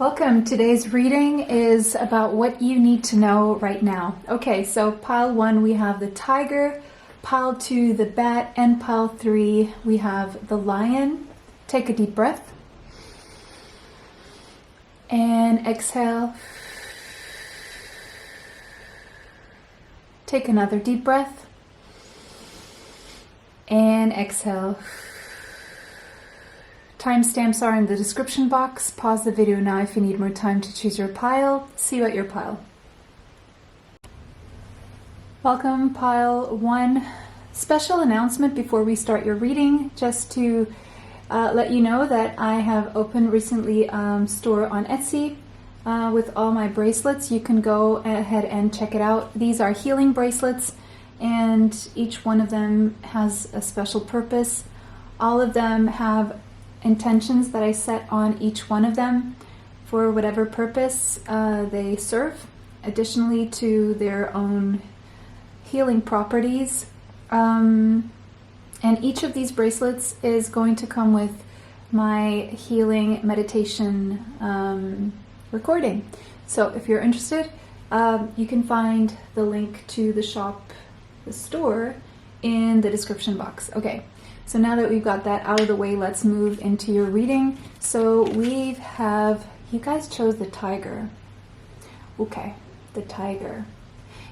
Welcome. Today's reading is about what you need to know right now. Okay, so pile 1 we have the tiger, pile 2 the bat, and pile 3 we have the lion. Take a deep breath and exhale. Take another deep breath and exhale. Timestamps are in the description box. Pause the video now if you need more time to choose your pile. See you at your pile. Welcome, pile 1. Special announcement before we start your reading, just to let you know that I have opened recently store on Etsy with all my bracelets. You can go ahead and check it out. These are healing bracelets, and each one of them has a special purpose. All of them have intentions that I set on each one of them for whatever purpose they serve, additionally to their own healing properties. And each of these bracelets is going to come with my healing meditation recording. So if you're interested, you can find the link to the shop, the store, in the description box. Okay. So now that we've got that out of the way, let's move into your reading. So you guys chose the tiger. Okay, the tiger.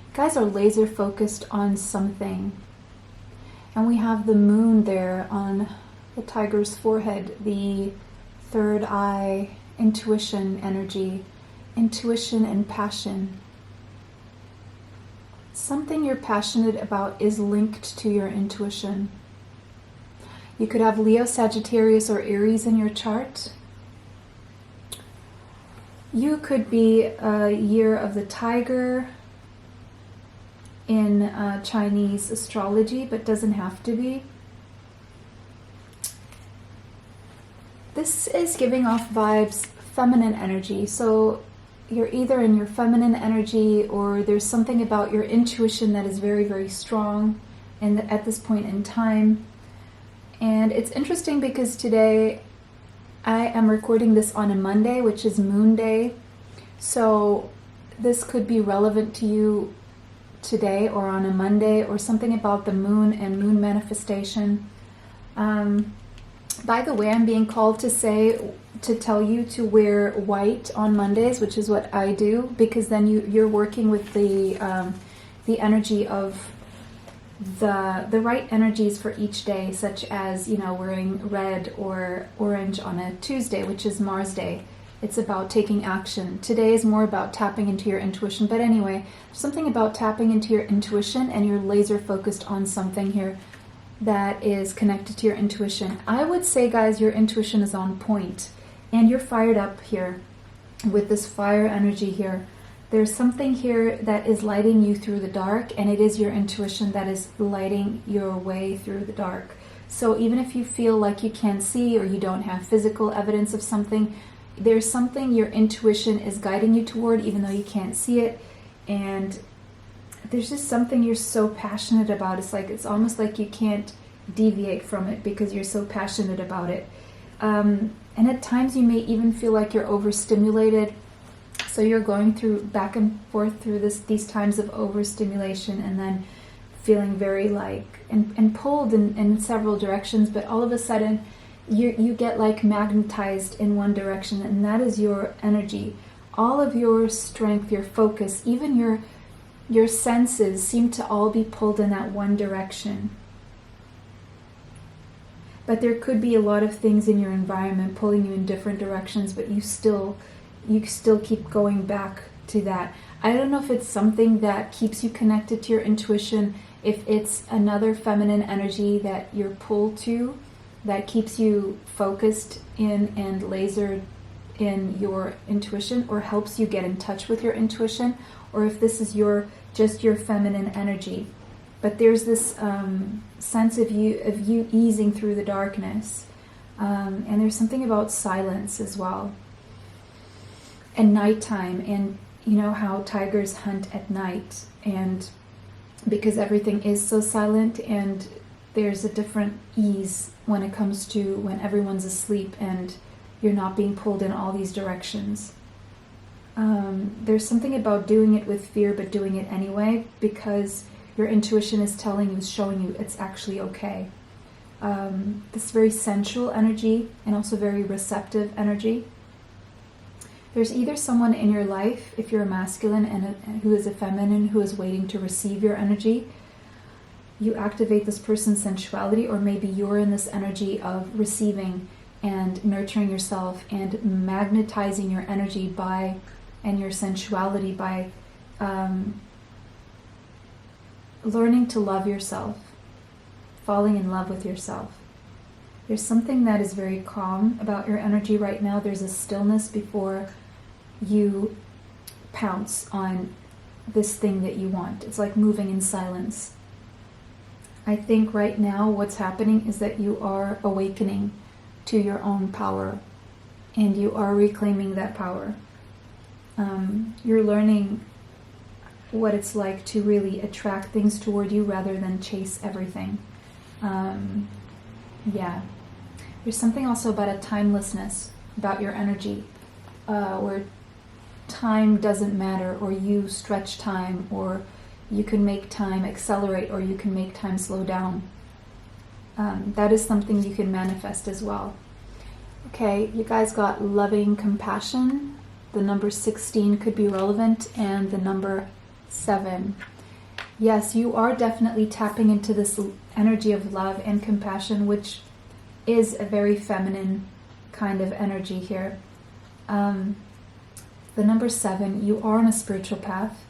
You guys are laser focused on something. And we have the moon there on the tiger's forehead, the third eye, intuition energy, intuition and passion. Something you're passionate about is linked to your intuition. You could have Leo, Sagittarius, or Aries in your chart. You could be a year of the tiger in Chinese astrology, but doesn't have to be. This is giving off vibes, feminine energy. So you're either in your feminine energy, or there's something about your intuition that is very, very strong at this point in time. And it's interesting because today I am recording this on a Monday, which is Moon Day. So this could be relevant to you today or on a Monday, or something about the moon and moon manifestation. By the way, I'm being called to tell you to wear white on Mondays, which is what I do, because then you're working with the energy of the right energies for each day, such as, wearing red or orange on a Tuesday, which is Mars Day. It's about taking action. Today is more about tapping into your intuition. But anyway, something about tapping into your intuition, and you're laser focused on something here that is connected to your intuition. I would say, guys, your intuition is on point, and you're fired up here with this fire energy here. There's something here that is lighting you through the dark, and it is your intuition that is lighting your way through the dark. So even if you feel like you can't see, or you don't have physical evidence of something, there's something your intuition is guiding you toward, even though you can't see it. And there's just something you're so passionate about. It's almost like you can't deviate from it because you're so passionate about it. And at times you may even feel like you're overstimulated. So you're going through back and forth through these times of overstimulation, and then feeling very and pulled in several directions, but all of a sudden you get like magnetized in one direction, and that is your energy. All of your strength, your focus, even your senses seem to all be pulled in that one direction. But there could be a lot of things in your environment pulling you in different directions, but you still keep going back to that. I don't know if it's something that keeps you connected to your intuition, if it's another feminine energy that you're pulled to that keeps you focused in and lasered in your intuition, or helps you get in touch with your intuition, or if this is just your feminine energy. But there's this sense of you easing through the darkness, and there's something about silence as well. And nighttime, and you know how tigers hunt at night, and because everything is so silent, and there's a different ease when it comes to when everyone's asleep and You're not being pulled in all these directions. There's something about doing it with fear, but doing it anyway, because your intuition is telling you, showing you it's actually okay. This very sensual energy and also very receptive energy. There's either someone in your life, if you're a masculine, and who is a feminine, who is waiting to receive your energy. You activate this person's sensuality, or maybe you're in this energy of receiving and nurturing yourself and magnetizing your energy and your sensuality by learning to love yourself, falling in love with yourself. There's something that is very calm about your energy right now. There's a stillness before you pounce on this thing that you want. It's like moving in silence. I think right now what's happening is that you are awakening to your own power, and you are reclaiming that power. You're learning what it's like to really attract things toward you rather than chase everything. Yeah. There's something also about a timelessness about your energy, where time doesn't matter, or you stretch time, or you can make time accelerate, or you can make time slow down. That is something you can manifest as well. Okay, you guys got loving compassion. The number 16 could be relevant, and the number 7. Yes, you are definitely tapping into this energy of love and compassion, which is a very feminine kind of energy here. The number 7, you are on a spiritual path.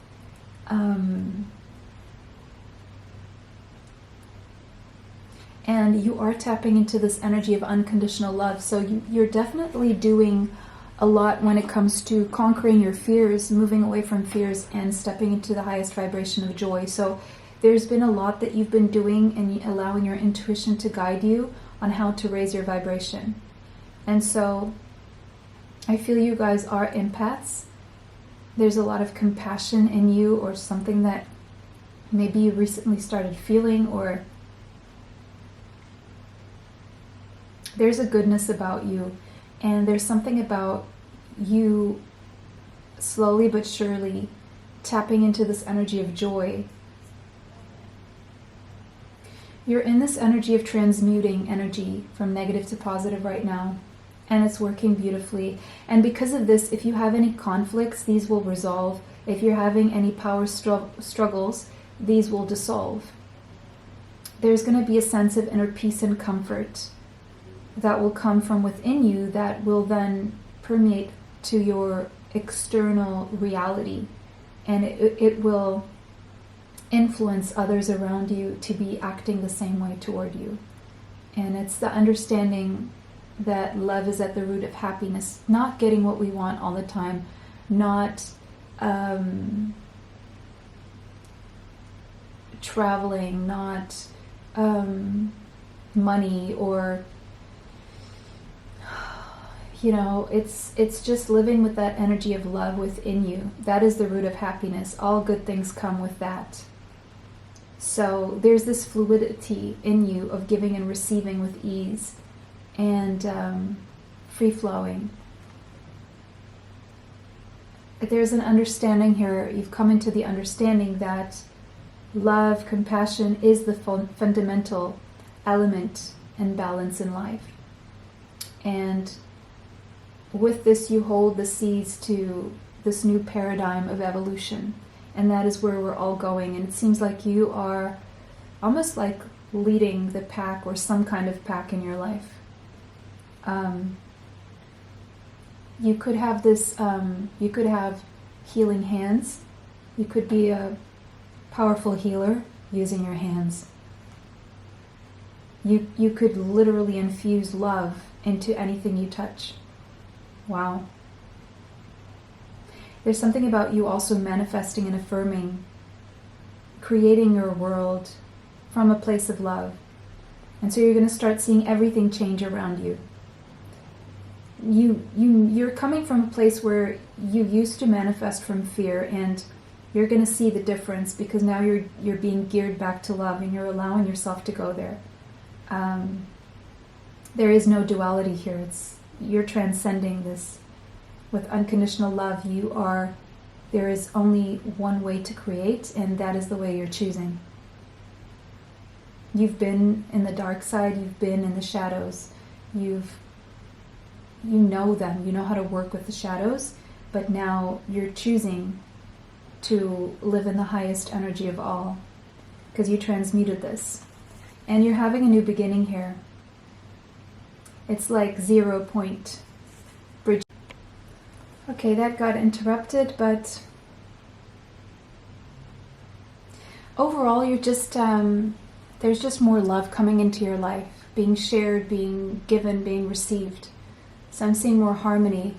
And you are tapping into this energy of unconditional love. So you're definitely doing a lot when it comes to conquering your fears, moving away from fears, and stepping into the highest vibration of joy. So there's been a lot that you've been doing, and allowing your intuition to guide you on how to raise your vibration. And so I feel you guys are empaths. There's a lot of compassion in you, or something that maybe you recently started feeling, or there's a goodness about you, and there's something about you slowly but surely tapping into this energy of joy. You're in this energy of transmuting energy from negative to positive right now, and it's working beautifully. And because of this, if you have any conflicts, these will resolve. If you're having any power struggles, these will dissolve. There's going to be a sense of inner peace and comfort that will come from within you, that will then permeate to your external reality, and it will influence others around you to be acting the same way toward you. And it's the understanding that love is at the root of happiness, not getting what we want all the time, not traveling, not money, or it's just living with that energy of love within you. That is the root of happiness. All good things come with that. So there's this fluidity in you of giving and receiving with ease, and free-flowing. There's an understanding here. You've come into the understanding that love, compassion is the fundamental element and balance in life. And with this, you hold the seeds to this new paradigm of evolution. And that is where we're all going. And it seems like you are almost like leading the pack, or some kind of pack in your life. You could have this, you could have healing hands. You could be a powerful healer using your hands. You could literally infuse love into anything you touch. Wow. There's something about you also manifesting and affirming, creating your world from a place of love. And so you're going to start seeing everything change around you. You're coming from a place where you used to manifest from fear, and you're going to see the difference, because now you're being geared back to love, and you're allowing yourself to go there. There is no duality here. you're transcending this. With unconditional love, there is only one way to create, and that is the way you're choosing. You've been in the dark side, you've been in the shadows, you know them, you know how to work with the shadows, but now you're choosing to live in the highest energy of all, because you transmuted this. And you're having a new beginning here. It's like 0 point bridge. Okay, that got interrupted, but overall you're just, there's just more love coming into your life, being shared, being given, being received. So I'm seeing more harmony.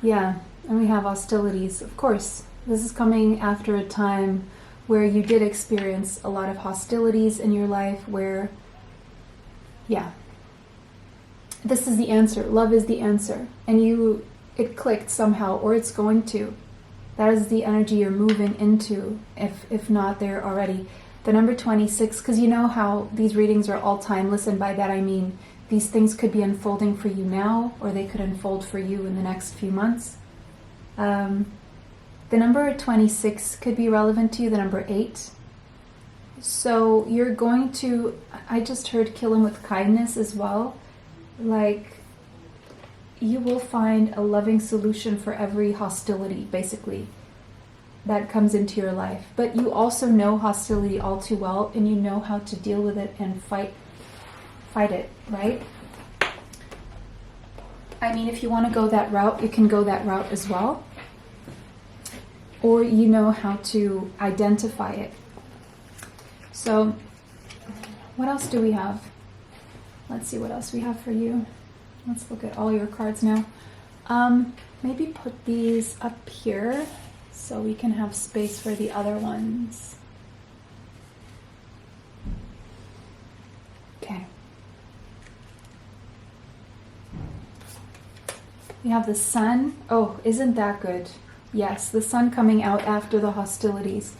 Yeah, and we have hostilities, of course. This is coming after a time where you did experience a lot of hostilities in your life where, yeah, this is the answer. Love is the answer. And it clicked somehow, or it's going to. That is the energy you're moving into, if not there already. The number 26, because you know how these readings are all timeless, and by that I mean these things could be unfolding for you now, or they could unfold for you in the next few months. The number 26 could be relevant to you, the number 8. So you're going to, I just heard kill him with kindness as well. Like, you will find a loving solution for every hostility, basically, that comes into your life. But you also know hostility all too well, and you know how to deal with it and fight it, right? I mean, if you want to go that route, you can go that route as well. Or you know how to identify it. So, what else do we have? Let's see what else we have for you. Let's look at all your cards now. Maybe put these up here so we can have space for the other ones. Okay. We have the sun. Oh, isn't that good? Yes, the sun coming out after the hostilities.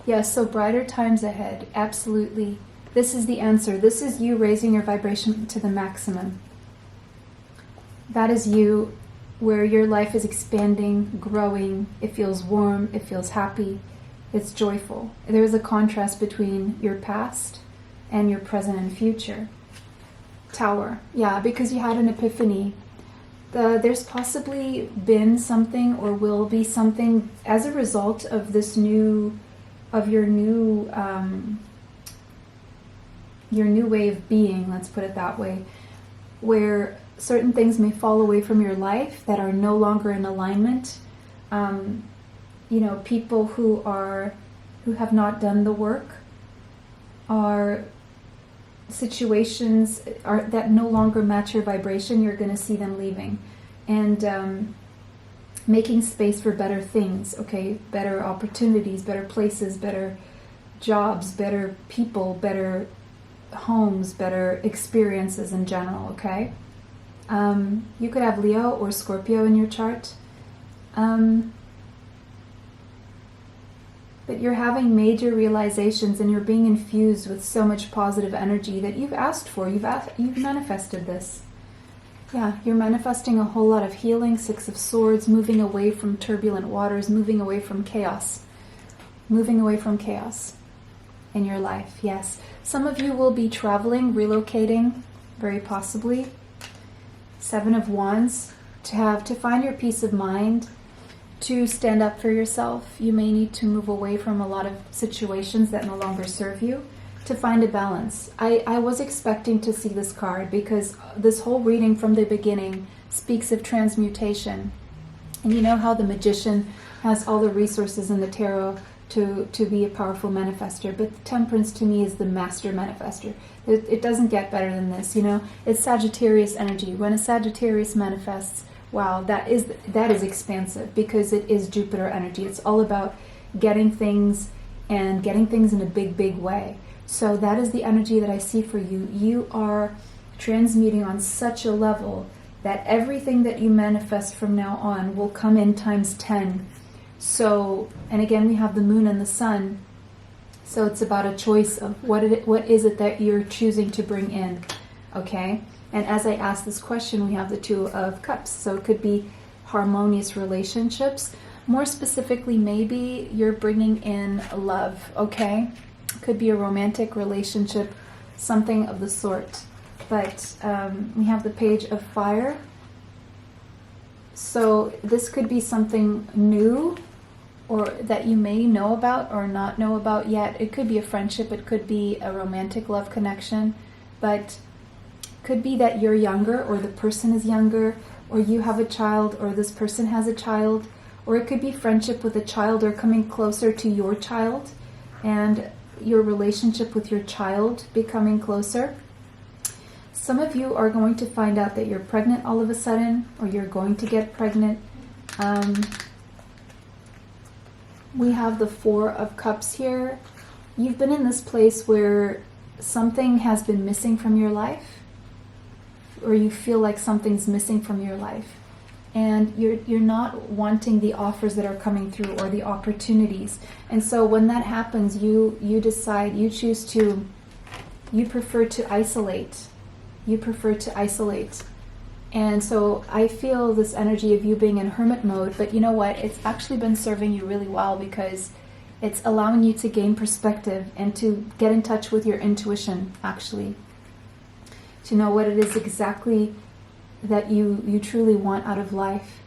Yes, so brighter times ahead. Absolutely. This is the answer. This is you raising your vibration to the maximum. That is you, where your life is expanding, growing. It feels warm. It feels happy. It's joyful. There is a contrast between your past and your present and future. Tower. Yeah, because you had an epiphany. There's possibly been something, or will be something, as a result of this your new way of being, let's put it that way, where certain things may fall away from your life that are no longer in alignment. People who have not done the work, are situations that no longer match your vibration. You're going to see them leaving, and making space for better things. Okay, better opportunities, better places, better jobs, better people, better homes, better experiences in general. Okay, you could have Leo or Scorpio in your chart. But you're having major realizations, and you're being infused with so much positive energy that you've asked for. You've manifested this. Yeah, you're manifesting a whole lot of healing. 6 of Swords, moving away from turbulent waters, moving away from chaos. Moving away from chaos in your life, yes. Some of you will be traveling, relocating, very possibly. 7 of Wands, to find your peace of mind, to stand up for yourself. You may need to move away from a lot of situations that no longer serve you to find a balance. I was expecting to see this card because this whole reading from the beginning speaks of transmutation. And you know how the magician has all the resources in the tarot to be a powerful manifester, but the Temperance to me is the master manifester. It doesn't get better than this, It's Sagittarius energy. When a Sagittarius manifests, wow, that is expansive, because it is Jupiter energy. It's all about getting things, and getting things in a big, big way. So that is the energy that I see for you. You are transmuting on such a level that everything that you manifest from now on will come in times 10. So, and again, we have the moon and the sun. So it's about a choice of what is it that you're choosing to bring in, okay? And as I ask this question, we have the Two of Cups. So it could be harmonious relationships. More specifically, maybe you're bringing in love, okay? Could be a romantic relationship, something of the sort. But we have the Page of Fire. So this could be something new, or that you may know about or not know about yet. It could be a friendship, it could be a romantic love connection, but could be that you're younger, or the person is younger, or you have a child, or this person has a child, or it could be friendship with a child, or coming closer to your child, and your relationship with your child becoming closer. Some of you are going to find out that you're pregnant all of a sudden, or you're going to get pregnant. We have the Four of Cups here. You've been in this place where something has been missing from your life, or you feel like something's missing from your life, and you're not wanting the offers that are coming through, or the opportunities. And so when that happens, you decide, you prefer to isolate. You prefer to isolate. And so I feel this energy of you being in hermit mode, but you know what? It's actually been serving you really well, because it's allowing you to gain perspective and to get in touch with your intuition, actually. To know what it is exactly that you truly want out of life.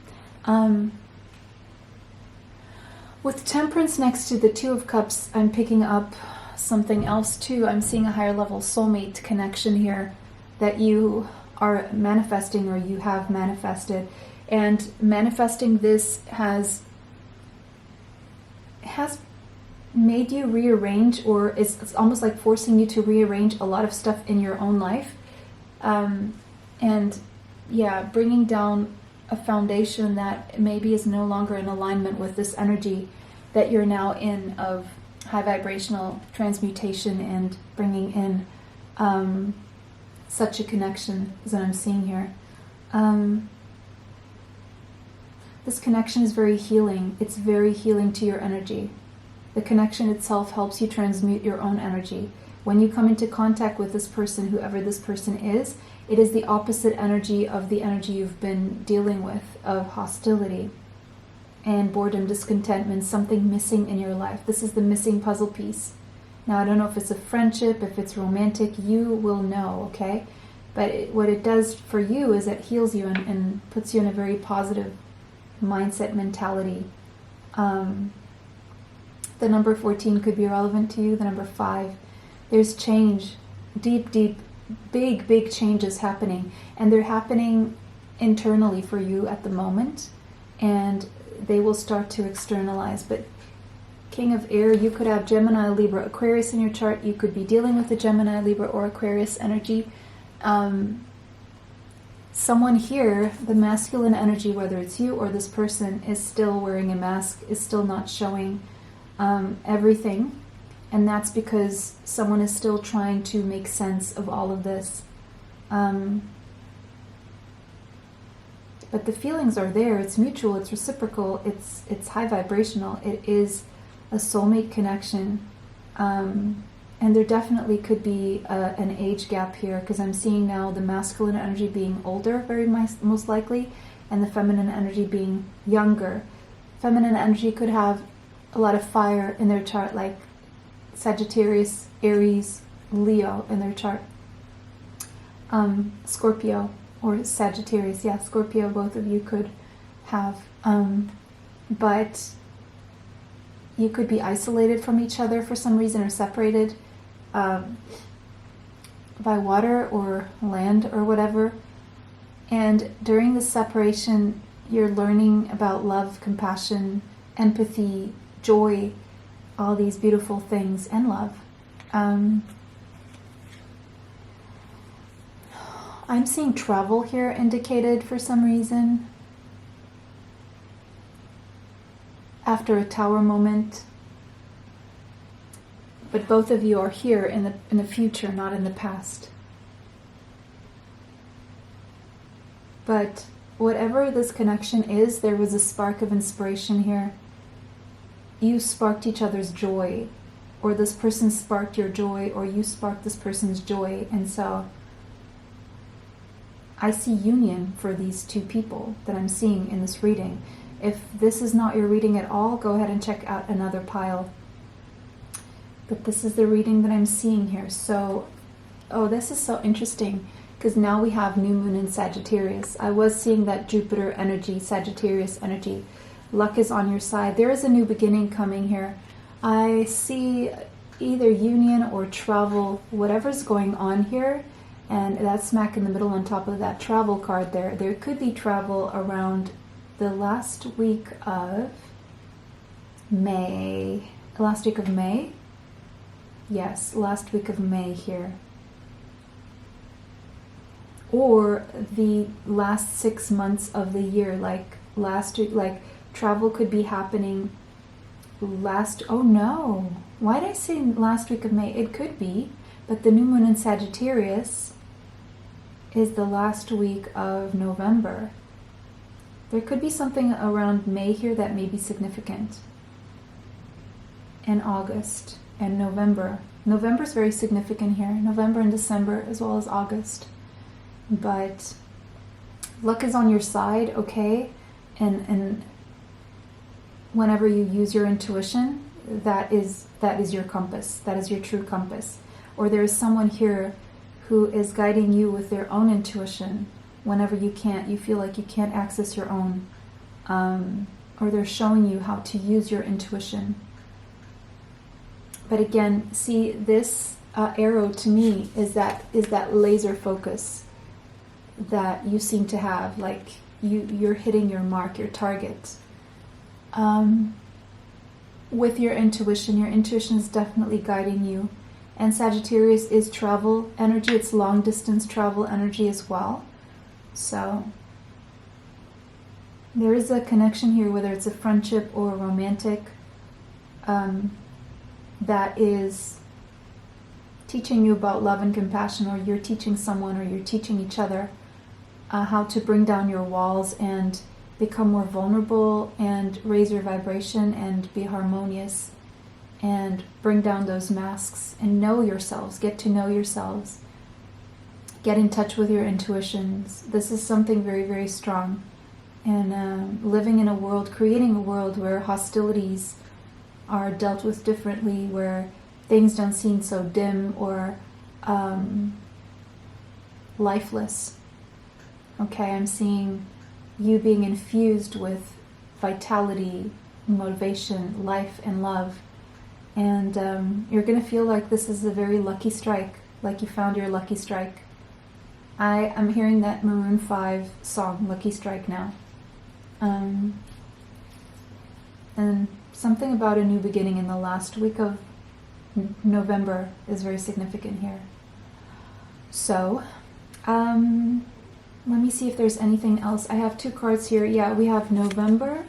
With Temperance next to the Two of Cups, I'm picking up something else too. I'm seeing a higher level soulmate connection here that you are manifesting, or you have manifested. And manifesting this has made you rearrange, or it's almost like forcing you to rearrange a lot of stuff in your own life. And yeah, bringing down a foundation that maybe is no longer in alignment with this energy that you're now in, of high vibrational transmutation, and bringing in such a connection is what I'm seeing here. This connection is very healing. It's very healing to your energy. The connection itself helps you transmute your own energy. When you come into contact with this person, whoever this person is, it is the opposite energy of the energy you've been dealing with, of hostility and boredom, discontentment, something missing in your life. This is the missing puzzle piece. Now, I don't know if it's a friendship, if it's romantic, you will know, okay? But what it does for you is it heals you and puts you in a very positive mindset mentality. The number 14 could be relevant to you, the number 5. There's change, deep, big changes happening. And they're happening internally for you at the moment. And they will start to externalize. But King of Air, you could have Gemini, Libra, Aquarius in your chart. You could be dealing with the Gemini, Libra, or Aquarius energy. Someone here, the masculine energy, whether it's you or this person, is still wearing a mask, is still not showing everything. And that's because someone is still trying to make sense of all of this. But the feelings are there. It's mutual. It's reciprocal. It's high vibrational. It is a soulmate connection. And there definitely could be an age gap here, because I'm seeing now the masculine energy being older, very most likely, and the feminine energy being younger. Feminine energy could have a lot of fire in their chart, like Sagittarius, Aries, Leo in their chart. Scorpio or Sagittarius, yeah, Scorpio, both of you could have. But you could be isolated from each other for some reason, or separated by water or land or whatever. And during the separation, you're learning about love, compassion, empathy, joy, all these beautiful things, and love. I'm seeing travel here indicated for some reason. After a Tower moment. But both of you are here in the future, not in the past. But whatever this connection is, there was a spark of inspiration here. You sparked each other's joy, or this person sparked your joy, or you sparked this person's joy. And so I see union for these two people that I'm seeing in this reading. If this is not your reading at all, go ahead and check out another pile. But this is the reading that I'm seeing here. So, oh, this is so interesting, because now we have new moon in Sagittarius. I was seeing that Jupiter energy, Sagittarius energy. Luck is on your side. There is a new beginning coming here. I see either union or travel, whatever's going on here. And that's smack in the middle on top of that travel card there. There could be travel around the last week of May. Last week of May? Yes, last week of May here. Or the last 6 months of the year, like last week, like travel could be happening last, oh no. Why did I say last week of May? It could be, but the new moon in Sagittarius is the last week of November. There could be something around May here that may be significant. And August and November. November is very significant here. November and December as well as August. But luck is on your side, okay? And whenever you use your intuition, that is your compass. That is your true compass. Or there is someone here who is guiding you with their own intuition whenever you feel like you can't access your own, or they're showing you how to use your intuition. But again, see, this arrow to me is that laser focus that you seem to have, like you're hitting your mark, your target. With your intuition is definitely guiding you. And Sagittarius is travel energy. It's long distance travel energy as well. So there is a connection here, whether it's a friendship or a romantic, that is teaching you about love and compassion, or you're teaching someone, or you're teaching each other how to bring down your walls and become more vulnerable and raise your vibration and be harmonious and bring down those masks and know yourselves, get to know yourselves, get in touch with your intuitions. This is something very, very strong. And living in a world, creating a world where hostilities are dealt with differently, where things don't seem so dim or lifeless. Okay, I'm seeing you being infused with vitality, motivation, life, and love. And you're going to feel like this is a very lucky strike, like you found your lucky strike. I'm hearing that Maroon 5 song, Lucky Strike, now. And something about a new beginning in the last week of November is very significant here. So, let me see if there's anything else. I have 2 cards here. Yeah, we have November,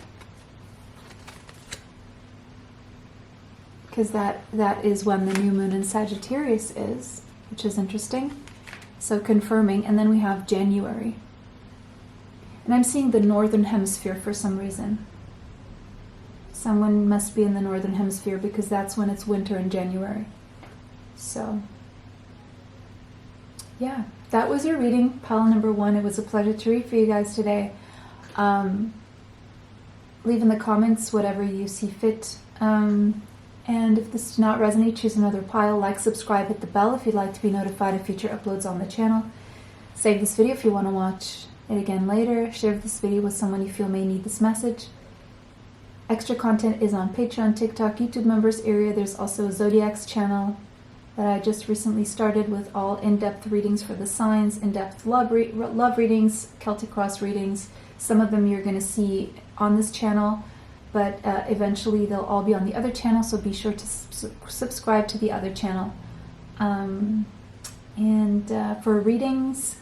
because that is when the new moon in Sagittarius is, which is interesting. So confirming. And then we have January. And I'm seeing the northern hemisphere for some reason. Someone must be in the northern hemisphere because that's when it's winter in January. So, yeah, that was your reading, pile number 1. It was a pleasure to read for you guys today. Leave in the comments whatever you see fit. And if this did not resonate, choose another pile. Like, subscribe, hit the bell if you'd like to be notified of future uploads on the channel. Save this video if you want to watch it again later. Share this video with someone you feel may need this message. Extra content is on Patreon, TikTok, YouTube members area. There's also a Zodiac's channel that I just recently started with all in-depth readings for the signs, in-depth love readings, Celtic Cross readings. Some of them you're going to see on this channel, but eventually they'll all be on the other channel, so be sure to subscribe to the other channel. For readings,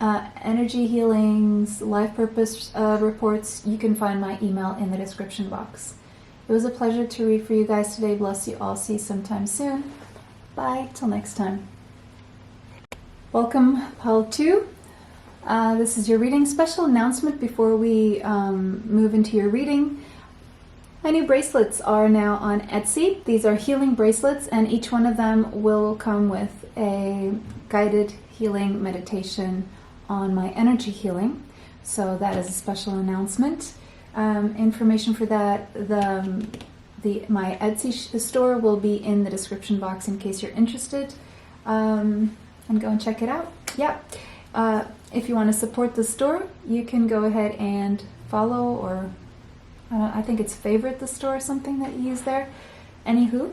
energy healings, life purpose reports, you can find my email in the description box. It was a pleasure to read for you guys today. Bless you all. See you sometime soon. Bye. Till next time. Welcome, pile 2. This is your reading. Special announcement before we move into your reading. My new bracelets are now on Etsy. These are healing bracelets, and each one of them will come with a guided healing meditation on my energy healing. So that is a special announcement. Information for that, my Etsy store will be in the description box in case you're interested. And go and check it out. Yeah. If you want to support the store, you can go ahead and follow, or I think it's favorite the store or something that you use there. Anywho,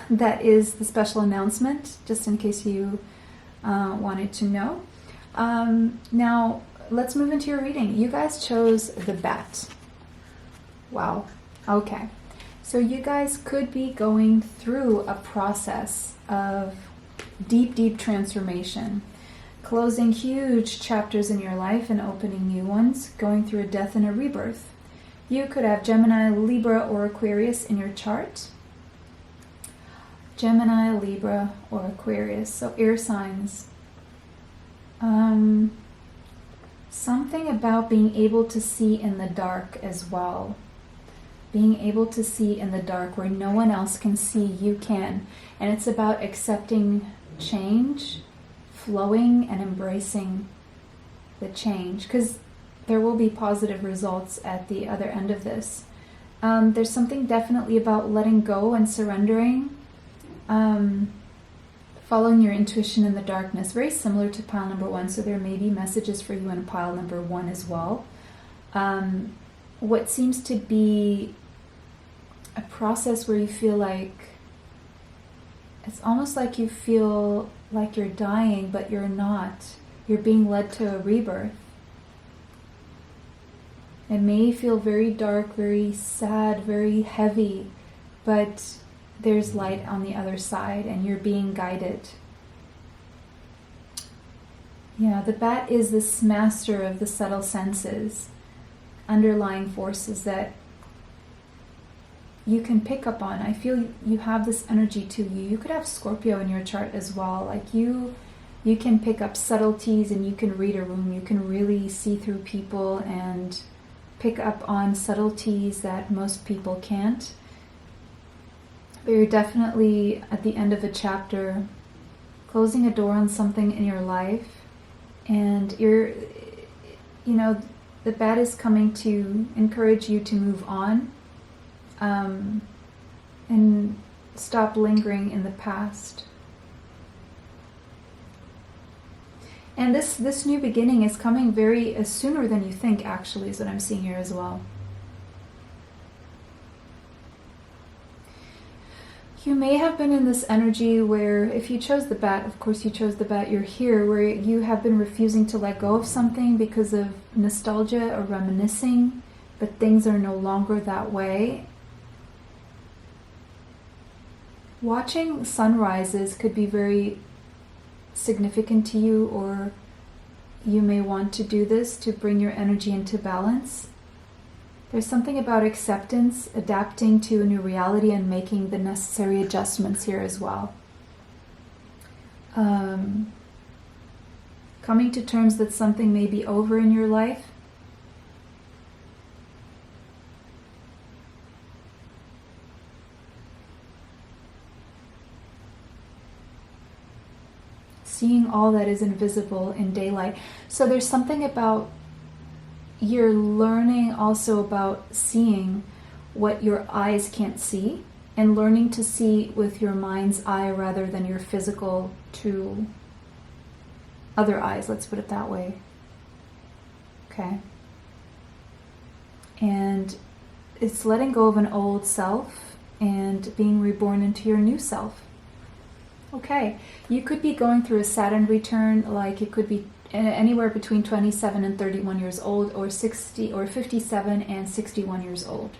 that is the special announcement, just in case you wanted to know. Now, let's move into your reading. You guys chose the bat. Wow. Okay. So you guys could be going through a process of deep, deep transformation, closing huge chapters in your life and opening new ones, going through a death and a rebirth. You could have Gemini, Libra, or Aquarius in your chart. Gemini, Libra, or Aquarius, so air signs. Something about being able to see in the dark as well. Being able to see in the dark where no one else can see, you can. And it's about accepting change, flowing, and embracing the change, because there will be positive results at the other end of this. There's something definitely about letting go and surrendering, following your intuition in the darkness, very similar to pile number 1, so there may be messages for you in pile number 1 as well. What seems to be a process where you feel like, it's almost like you feel like you're dying, but you're not. You're being led to a rebirth. It may feel very dark, very sad, very heavy, but there's light on the other side and you're being guided. Yeah, the bat is this master of the subtle senses, underlying forces that you can pick up on. I feel you have this energy to you. You could have Scorpio in your chart as well. Like you can pick up subtleties and you can read a room. You can really see through people and pick up on subtleties that most people can't. But you're definitely at the end of a chapter, closing a door on something in your life, and the bat is coming to encourage you to move on, and stop lingering in the past. And this new beginning is coming very sooner than you think, actually, is what I'm seeing here as well. You may have been in this energy where, if you chose the bat, of course you chose the bat, you're here, where you have been refusing to let go of something because of nostalgia or reminiscing, but things are no longer that way. Watching sunrises could be very significant to you, or you may want to do this to bring your energy into balance. There's something about acceptance, adapting to a new reality, and making the necessary adjustments here as well. Coming to terms that something may be over in your life. Seeing all that is invisible in daylight. So there's something about you're learning also about seeing what your eyes can't see, and learning to see with your mind's eye rather than your physical to other eyes, let's put it that way. Okay. And it's letting go of an old self and being reborn into your new self. Okay, you could be going through a Saturn return, like it could be anywhere between 27 and 31 years old, or 60 or 57 and 61 years old.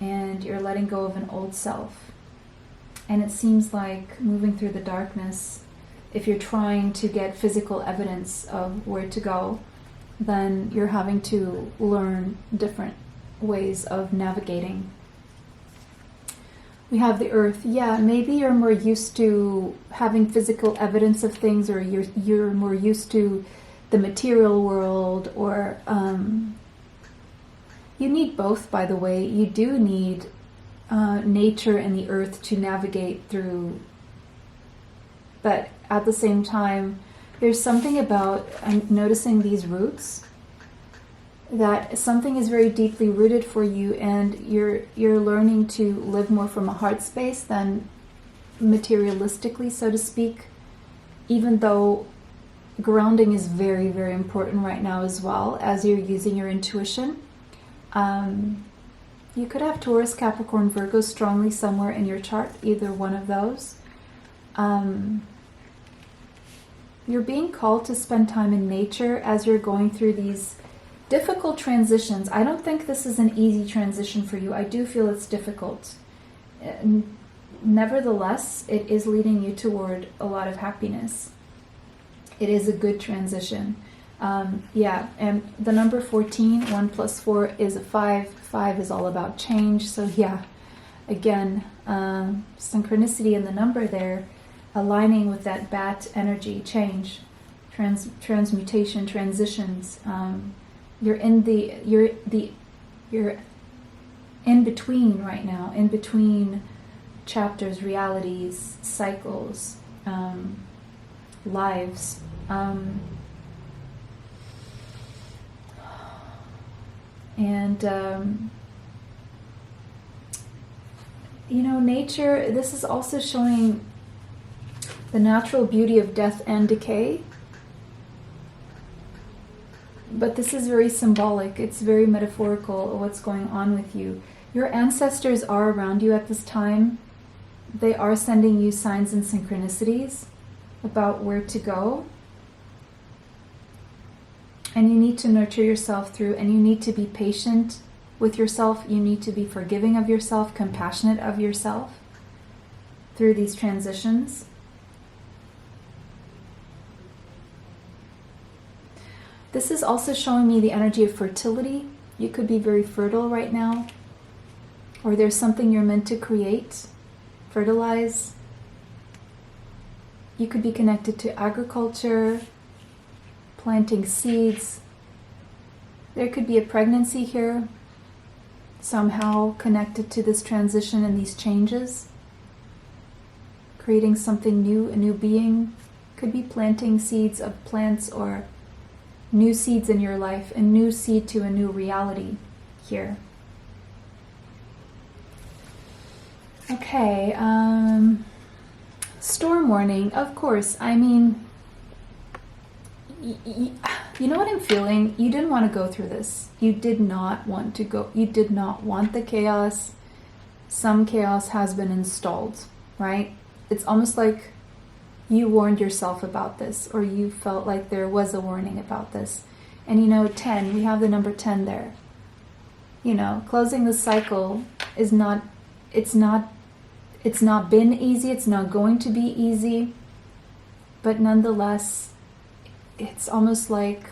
And you're letting go of an old self. And it seems like moving through the darkness, if you're trying to get physical evidence of where to go, then you're having to learn different ways of navigating. We have the earth. Yeah, maybe you're more used to having physical evidence of things, or you're more used to the material world, or you need both, by the way. You do need nature and the earth to navigate through, but at the same time, there's something about, I'm noticing these roots, that something is very deeply rooted for you, and you're learning to live more from a heart space than materialistically, so to speak, even though grounding is very, very important right now as well, as you're using your intuition. You could have Taurus, Capricorn, Virgo strongly somewhere in your chart, either one of those. You're being called to spend time in nature as you're going through these difficult transitions. I don't think this is an easy transition for you. I do feel it's difficult. Nevertheless, it is leading you toward a lot of happiness. It is a good transition. Yeah, and the number 14, 1 plus 4 is a 5. 5 is all about change. So yeah, again, synchronicity in the number there, aligning with that bat energy, change, transmutation, transitions. You're in between right now, in between chapters, realities, cycles, lives. You know, nature, this is also showing the natural beauty of death and decay. But this is very symbolic. It's very metaphorical of what's going on with you. Your ancestors are around you at this time. They are sending you signs and synchronicities about where to go. And you need to nurture yourself through, and you need to be patient with yourself. You need to be forgiving of yourself, compassionate of yourself through these transitions. This is also showing me the energy of fertility. You could be very fertile right now, or there's something you're meant to create, fertilize. You could be connected to agriculture, planting seeds. There could be a pregnancy here, somehow connected to this transition and these changes. Creating something new, a new being. Could be planting seeds of plants or new seeds in your life, a new seed to a new reality here. Okay, storm warning, of course. I mean, you know what I'm feeling? You didn't want to go through this. You did not want to go. You did not want the chaos. Some chaos has been installed, right? It's almost like you warned yourself about this, or you felt like there was a warning about this. And you know, 10, we have the number 10 there. You know, closing the cycle is not, it's not been easy, it's not going to be easy, but nonetheless, it's almost like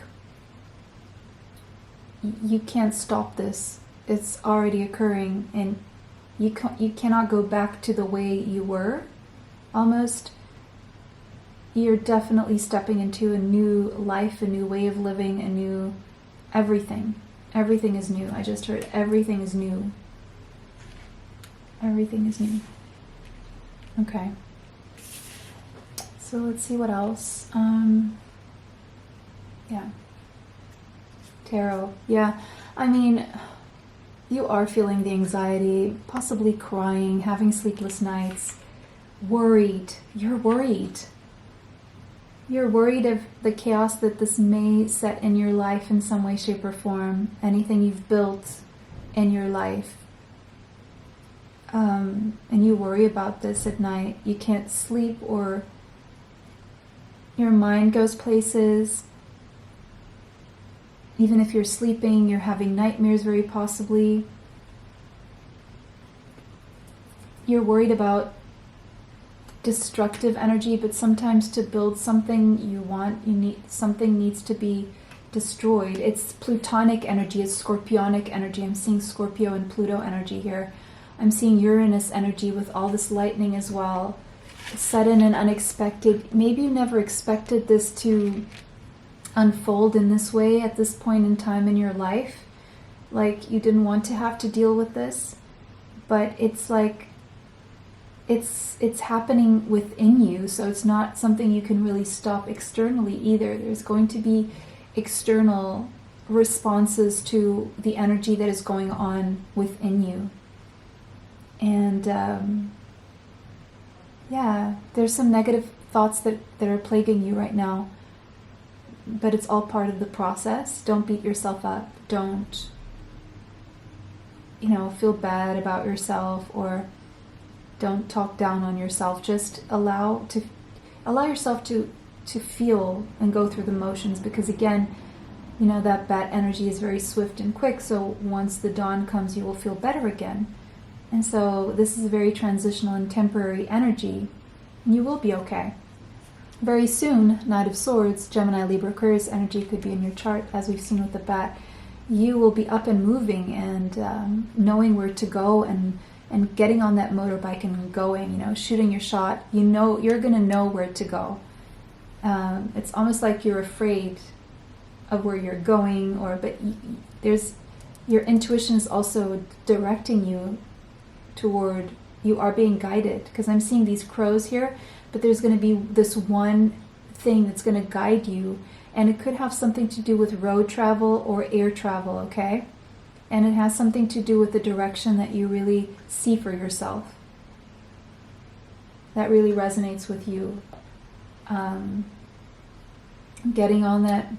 you can't stop this. It's already occurring, and you cannot go back to the way you were, almost. You're definitely stepping into a new life, a new way of living, a new everything. Everything is new. I just heard everything is new. Everything is new. Okay. So let's see what else. Yeah. Tarot. Yeah. I mean, you are feeling the anxiety, possibly crying, having sleepless nights, worried. You're worried. You're worried of the chaos that this may set in your life in some way, shape, or form. Anything you've built in your life. And you worry about this at night. You can't sleep, or your mind goes places. Even if you're sleeping, you're having nightmares very possibly. You're worried about destructive energy, but sometimes to build something you want, something needs to be destroyed. It's Plutonic energy, it's Scorpionic energy. I'm seeing Scorpio and Pluto energy here. I'm seeing Uranus energy with all this lightning as well. Sudden and unexpected. Maybe you never expected this to unfold in this way at this point in time in your life. Like you didn't want to have to deal with this. But it's like it's happening within you, so it's not something you can really stop externally either. There's going to be external responses to the energy that is going on within you. And yeah, there's some negative thoughts that are plaguing you right now, but it's all part of the process. Don't beat yourself up. Don't, feel bad about yourself, or don't talk down on yourself. Just allow yourself to feel and go through the motions, because again, that bad energy is very swift and quick, so once the dawn comes, you will feel better again. And so this is a very transitional and temporary energy, and you will be okay. Very soon, Knight of Swords, Gemini, Libra, Aquarius energy could be in your chart, as we've seen with the bat. You will be up and moving and knowing where to go, and getting on that motorbike and going, shooting your shot. You're going to know where to go. It's almost like you're afraid of where you're going, but your intuition is also directing you toward, you are being guided, because I'm seeing these crows here, but there's going to be this one thing that's going to guide you, and it could have something to do with road travel or air travel, okay? And it has something to do with the direction that you really see for yourself. That really resonates with you. Jumping on that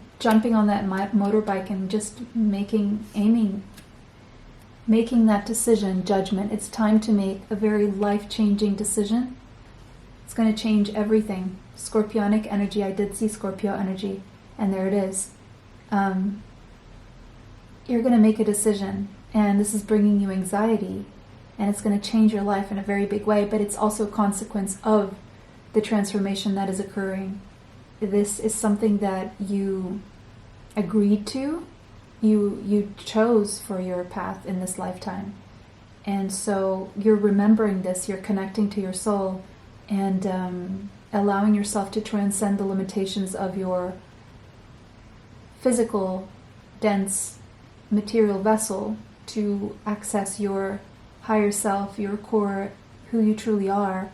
motorbike and just making that decision, judgment. It's time to make a very life-changing decision. It's going to change everything. Scorpionic energy, I did see Scorpio energy, and there it is. You're going to make a decision, and this is bringing you anxiety, and it's going to change your life in a very big way, but it's also a consequence of the transformation that is occurring. This is something that you agreed to, you chose for your path in this lifetime. And so you're remembering this, you're connecting to your soul, and allowing yourself to transcend the limitations of your physical, dense, material vessel to access your higher self, your core, who you truly are,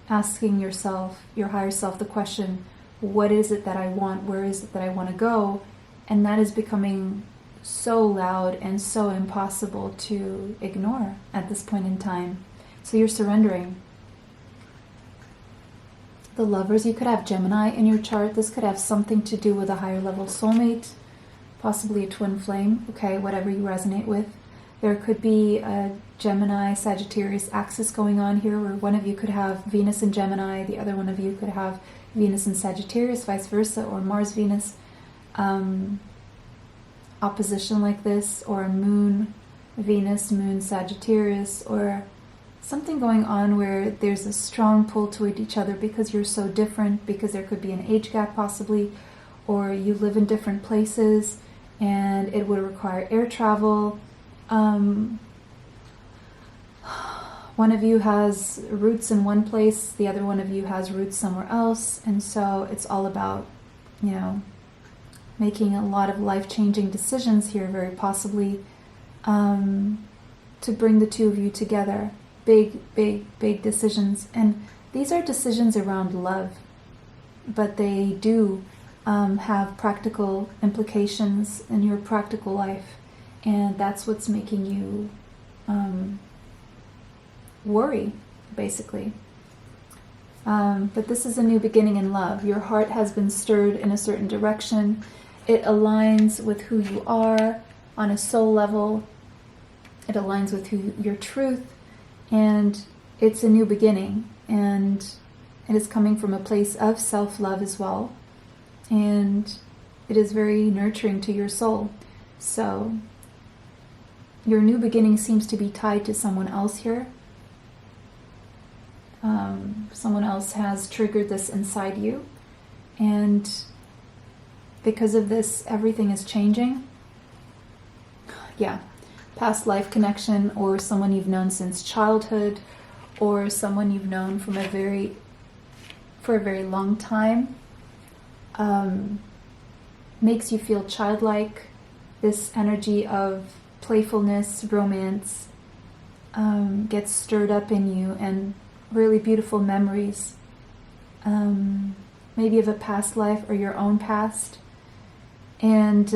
asking yourself, your higher self, the question, what is it that I want? Where is it that I want to go? And that is becoming so loud and so impossible to ignore at this point in time. So you're surrendering. The Lovers, you could have Gemini in your chart. This could have something to do with a higher level soulmate, possibly a twin flame, okay, whatever you resonate with. There could be a Gemini, Sagittarius axis going on here, where one of you could have Venus in Gemini, the other one of you could have Venus in Sagittarius, vice versa, or Mars, Venus, opposition like this, or a Moon, Venus, Moon, Sagittarius, or something going on where there's a strong pull toward each other because you're so different, because there could be an age gap possibly, or you live in different places and it would require air travel. One of you has roots in one place, the other one of you has roots somewhere else, and so it's all about, making a lot of life-changing decisions here, very possibly, to bring the two of you together. Big, big, big decisions. And these are decisions around love, but they do have practical implications in your practical life. And that's what's making you worry, basically. But this is a new beginning in love. Your heart has been stirred in a certain direction. It aligns with who you are on a soul level. It aligns with your truth. And it's a new beginning. And it is coming from a place of self-love as well. And it is very nurturing to your soul. So your new beginning seems to be tied to someone else here. Someone else has triggered this inside you. And because of this, everything is changing. Yeah. Past life connection, or someone you've known since childhood, or someone you've known for a very long time, makes you feel childlike. This energy of playfulness, romance, gets stirred up in you, and really beautiful memories, maybe of a past life or your own past. And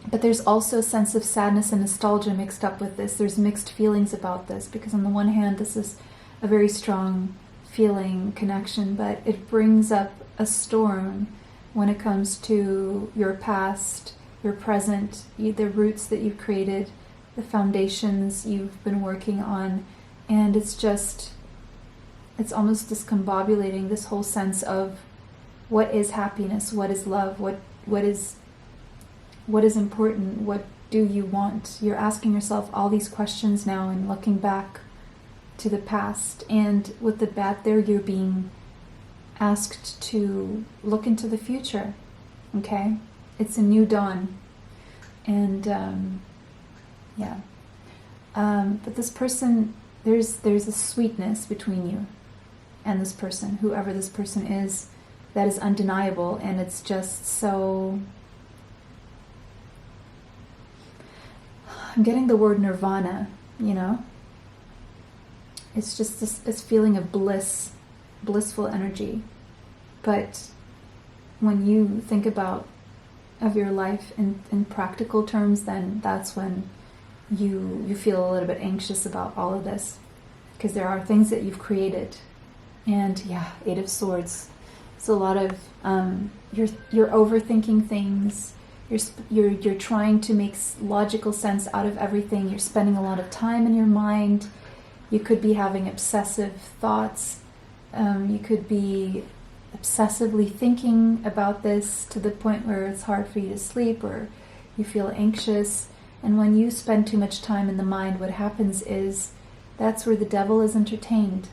but there's also a sense of sadness and nostalgia mixed up with this. There's mixed feelings about this, because on the one hand, this is a very strong feeling, connection, but it brings up a storm when it comes to your past, your present, the roots that you've created, the foundations you've been working on. And it's almost discombobulating, this whole sense of what is happiness, what is love, what is important, what do you want? You're asking yourself all these questions now and looking back to the past. And with the bat there, you're being asked to look into the future. Okay? It's a new dawn. And but this person, there's a sweetness between you and this person, whoever this person is, that is undeniable. And it's just so... I'm getting the word nirvana, you know? It's just this feeling of bliss, blissful energy. But when you think of your life in practical terms, then that's when you feel a little bit anxious about all of this. Because there are things that you've created. And yeah, Eight of Swords. It's a lot of, you're overthinking things. You're trying to make logical sense out of everything. You're spending a lot of time in your mind. You could be having obsessive thoughts. You could be obsessively thinking about this to the point where it's hard for you to sleep, or you feel anxious. And when you spend too much time in the mind, what happens is that's where the devil is entertained.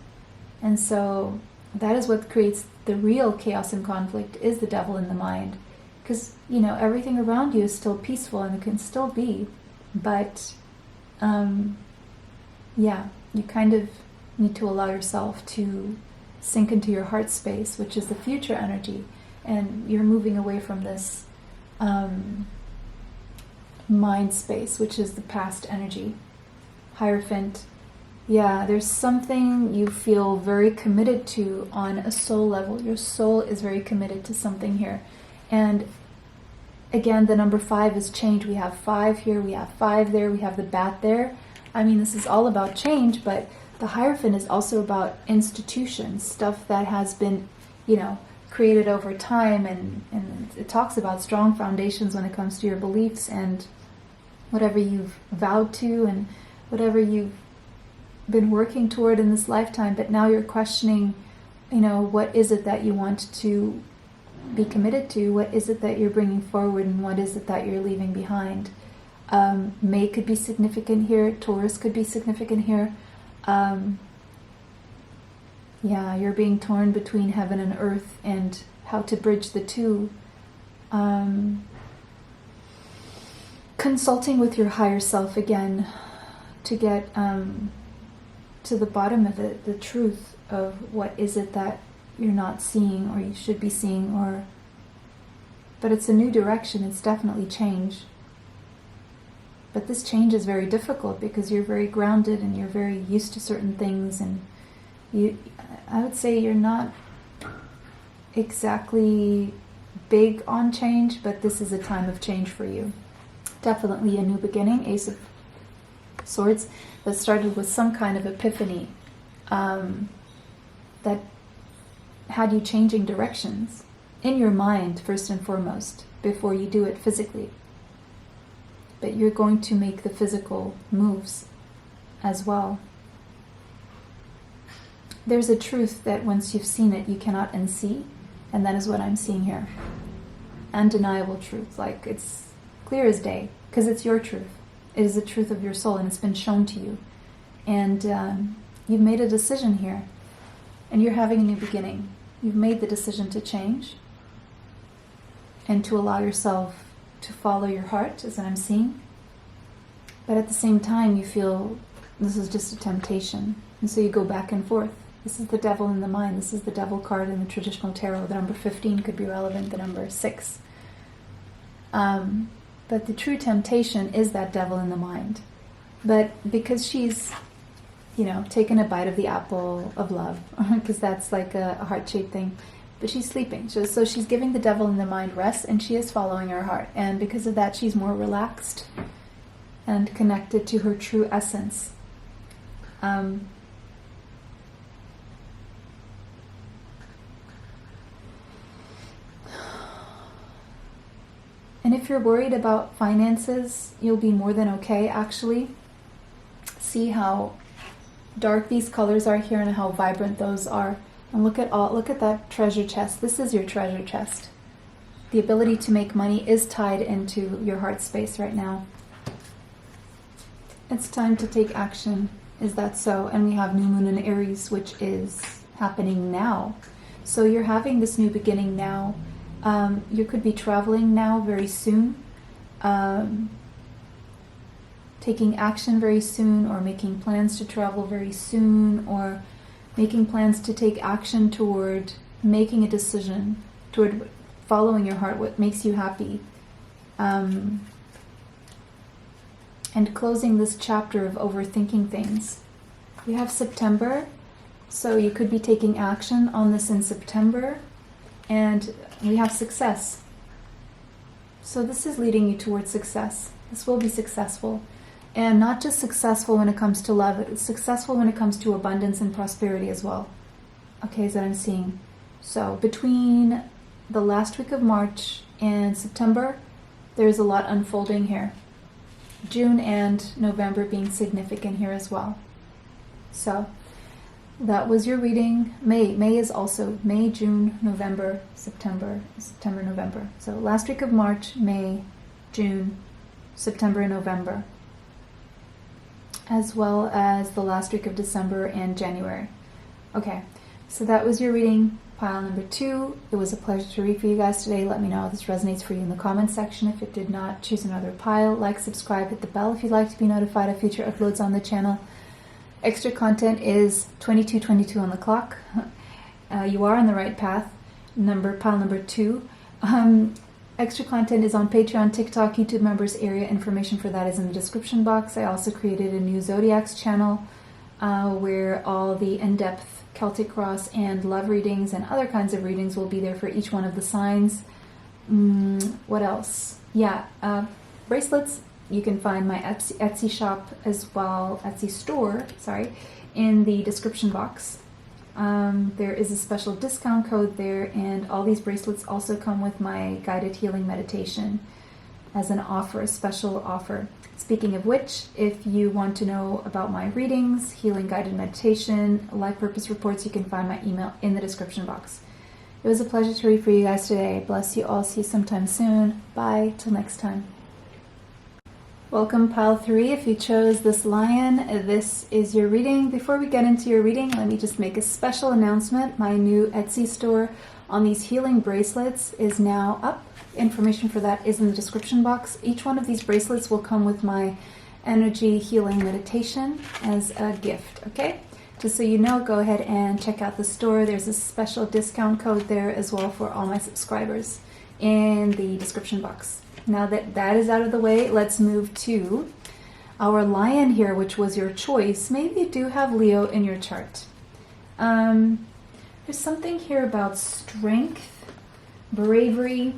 And so that is what creates the real chaos and conflict, is the devil in the mind. Because, you know, everything around you is still peaceful and it can still be. But, you kind of need to allow yourself to sink into your heart space, which is the future energy. And you're moving away from this mind space, which is the past energy. Hierophant. Yeah, there's something you feel very committed to on a soul level. Your soul is very committed to something here. And again, the number 5 is change. We have 5 here, we have 5 there, we have the bat there. I mean, this is all about change, but the Hierophant is also about institutions, stuff that has been, you know, created over time, and it talks about strong foundations when it comes to your beliefs and whatever you've vowed to and whatever you've been working toward in this lifetime. But now you're questioning, you know, what is it that you want to be committed to? What is it that you're bringing forward, and what is it that you're leaving behind? May could be significant here. Taurus could be significant here. You're being torn between heaven and earth and how to bridge the two. Consulting with your higher self again to get to the bottom of it, the truth of what is it that you're not seeing or you should be seeing, but it's a new direction. It's definitely change. But this change is very difficult because you're very grounded and you're very used to certain things, and I would say you're not exactly big on change, but this is a time of change for you. Definitely a new beginning. Ace of Swords that started with some kind of epiphany that had you changing directions in your mind first and foremost before you do it physically. But you're going to make the physical moves as well. There's a truth that once you've seen it, you cannot unsee, and that is what I'm seeing here. Undeniable truth, like it's clear as day, because it's your truth. It is the truth of your soul, and it's been shown to you. And you've made a decision here, and you're having a new beginning. You've made the decision to change and to allow yourself to follow your heart, as I'm seeing. But at the same time, you feel this is just a temptation. And so you go back and forth. This is the devil in the mind. This is the devil card in the traditional tarot. The number 15 could be relevant, the number 6. But the true temptation is that devil in the mind. But because she's you know, taken a bite of the apple of love, because that's like a heart-shaped thing. But she's sleeping. So she's giving the devil in the mind rest, and she is following her heart. And because of that, she's more relaxed and connected to her true essence. And if you're worried about finances, you'll be more than okay, actually. See how dark these colors are here and how vibrant those are. And look at that treasure chest. This is your treasure chest. The ability to make money is tied into your heart space right now. It's time to take action. Is that so? And we have new moon in Aries, which is happening now. So you're having this new beginning now. You could be traveling now very soon. Taking action very soon, or making plans to travel very soon, or making plans to take action toward making a decision, toward following your heart, what makes you happy. And closing this chapter of overthinking things. We have September, so you could be taking action on this in September. And we have success. So this is leading you towards success. This will be successful. And not just successful when it comes to love, it's successful when it comes to abundance and prosperity as well. Okay, is that I'm seeing. So between the last week of March and September, there's a lot unfolding here. June and November being significant here as well. So that was your reading. May is also May, June, November, September, November. So last week of March, May, June, September, and November, as well as the last week of December and January. Okay, so that was your reading, pile number 2. It was a pleasure to read for you guys today. Let me know how this resonates for you in the comments section. If it did not, choose another pile. Like, subscribe, hit the bell if you'd like to be notified of future uploads on the channel. Extra content is 22:22 on the clock. You are on the right path. Pile number 2. Extra content is on Patreon, TikTok, YouTube members area. Information for that is in the description box. I also created a new Zodiacs channel where all the in-depth Celtic cross and love readings and other kinds of readings will be there for each one of the signs. What else? Yeah, bracelets. You can find my Etsy shop as well, Etsy store, sorry, in the description box. There is a special discount code there, and all these bracelets also come with my guided healing meditation as an offer, a special offer. Speaking of which, if you want to know about my readings, healing guided meditation, life purpose reports, you can find my email in the description box. It was a pleasure to read for you guys today. Bless you all. See you sometime soon. Bye. Till next time. Welcome, pile 3. If you chose this lion, this is your reading. Before we get into your reading, let me just make a special announcement. My new Etsy store on these healing bracelets is now up. Information for that is in the description box. Each one of these bracelets will come with my energy healing meditation as a gift, okay? Just so you know, go ahead and check out the store. There's a special discount code there as well for all my subscribers in the description box. Now that that is out of the way, let's move to our lion here, which was your choice. Maybe you do have Leo in your chart. There's something here about strength, bravery,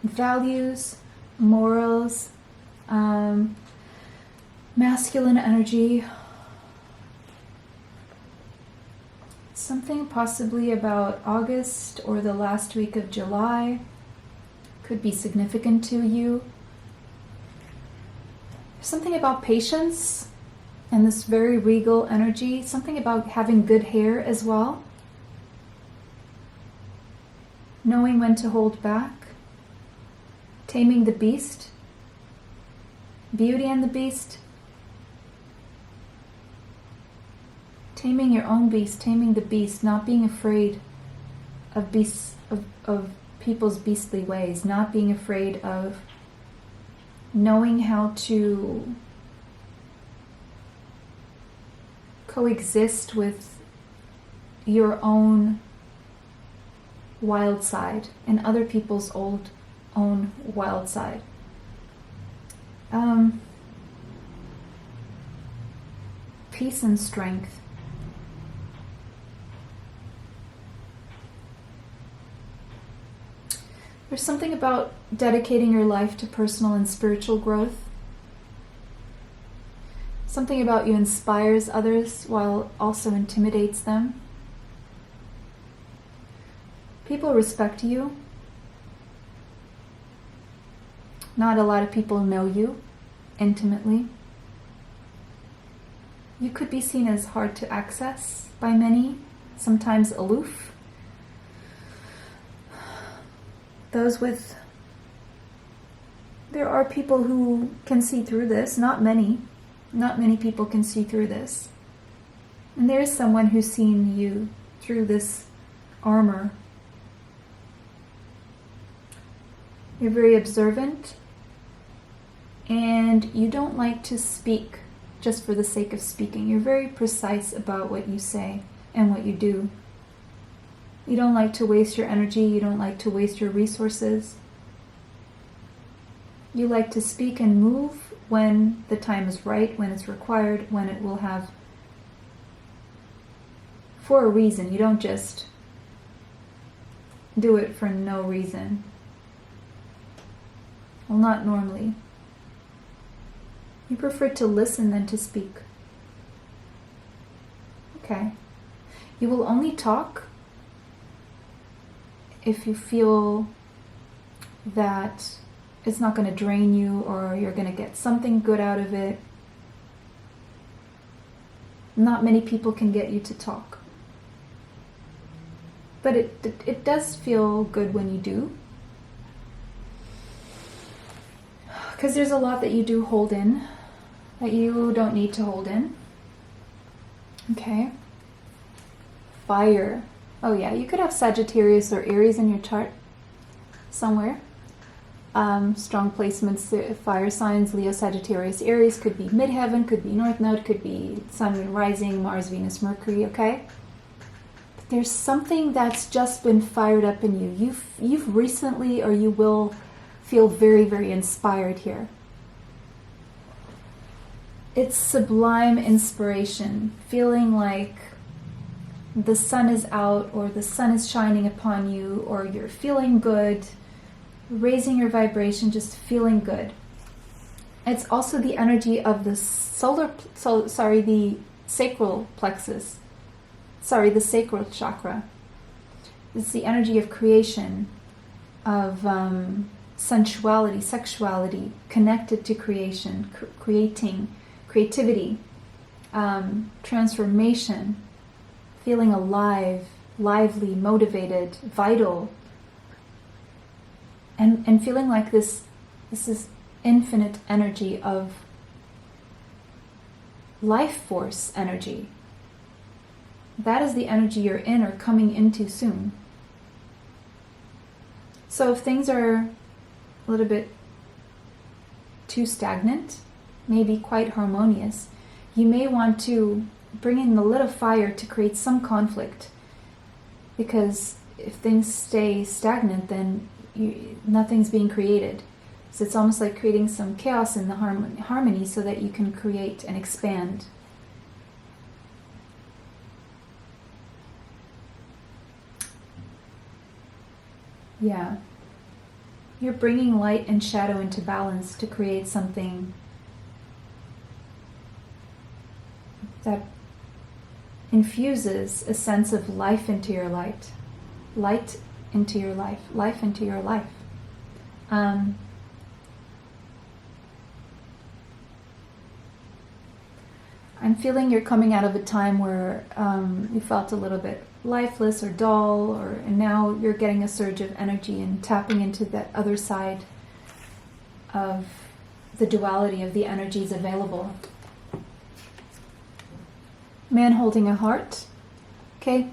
values, morals, masculine energy. Something possibly about August or the last week of July could be significant to you. Something about patience and this very regal energy. Something about having good hair as well. Knowing when to hold back. Taming the beast. Beauty and the Beast. Taming your own beast, taming the beast, not being afraid of beasts, of people's beastly ways, not being afraid of knowing how to coexist with your own wild side and other people's own wild side. peace and strength. There's something about dedicating your life to personal and spiritual growth. Something about you inspires others while also intimidates them. People respect you. Not a lot of people know you intimately. You could be seen as hard to access by many, sometimes aloof. There are people who can see through this, not many. Not many people can see through this. And there is someone who's seen you through this armor. You're very observant, and you don't like to speak just for the sake of speaking. You're very precise about what you say and what you do. You don't like to waste your energy. You don't like to waste your resources. You like to speak and move when the time is right, when it's required, when it will have, for a reason. You don't just do it for no reason. Well, not normally. You prefer to listen than to speak. Okay. You will only talk if you feel that it's not going to drain you or you're going to get something good out of it. Not many people can get you to talk. But it does feel good when you do. Because there's a lot that you do hold in that you don't need to hold in. Okay. Fire. Oh yeah, you could have Sagittarius or Aries in your chart somewhere. Strong placements, fire signs, Leo, Sagittarius, Aries, could be midheaven, could be north node, could be sun, moon, rising, Mars, Venus, Mercury, okay? But there's something that's just been fired up in you. You've recently, or you will feel very, very inspired here. It's sublime inspiration, feeling like the sun is out, or the sun is shining upon you, or you're feeling good, raising your vibration, just feeling good. It's also the energy of the the sacral plexus. The sacral chakra. It's the energy of creation, of sensuality, sexuality, connected to creation, creativity, transformation, feeling alive, lively, motivated, vital, and feeling like this is infinite energy of life force energy. That is the energy you're in or coming into soon. So if things are a little bit too stagnant, maybe quite harmonious, you may want to bring in a little fire to create some conflict. Because if things stay stagnant, then nothing's being created. So it's almost like creating some chaos in the harmony so that you can create and expand. Yeah. You're bringing light and shadow into balance to create something that infuses a sense of life into your light. Light into your life. Life into your life. I'm feeling you're coming out of a time where you felt a little bit lifeless or dull, and now you're getting a surge of energy and tapping into that other side of the duality of the energies available. Man holding a heart. Okay,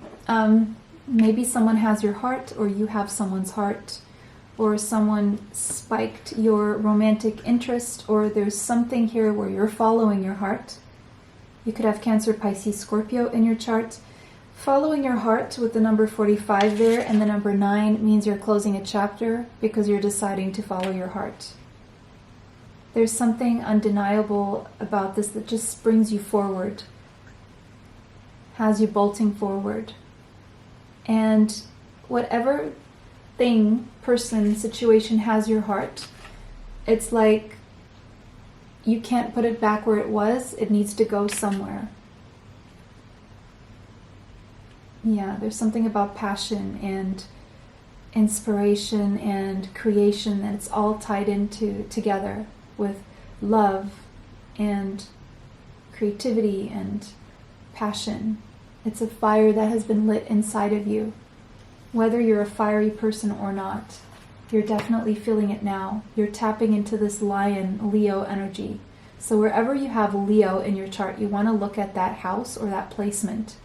maybe someone has your heart, or you have someone's heart, or someone spiked your romantic interest, or there's something here where you're following your heart. You could have Cancer, Pisces, Scorpio in your chart. Following your heart with the number 45 there and the number 9 means you're closing a chapter because you're deciding to follow your heart. There's something undeniable about this that just brings you forward. has you bolting forward. And whatever thing, person, situation has your heart, it's like you can't put it back where it was. It needs to go somewhere. Yeah, there's something about passion and inspiration and creation, and it's all tied into together with love and creativity and passion. It's a fire that has been lit inside of you. Whether you're a fiery person or not, you're definitely feeling it now. You're tapping into this lion, Leo energy. So wherever you have Leo in your chart, you want to look at that house or that placement.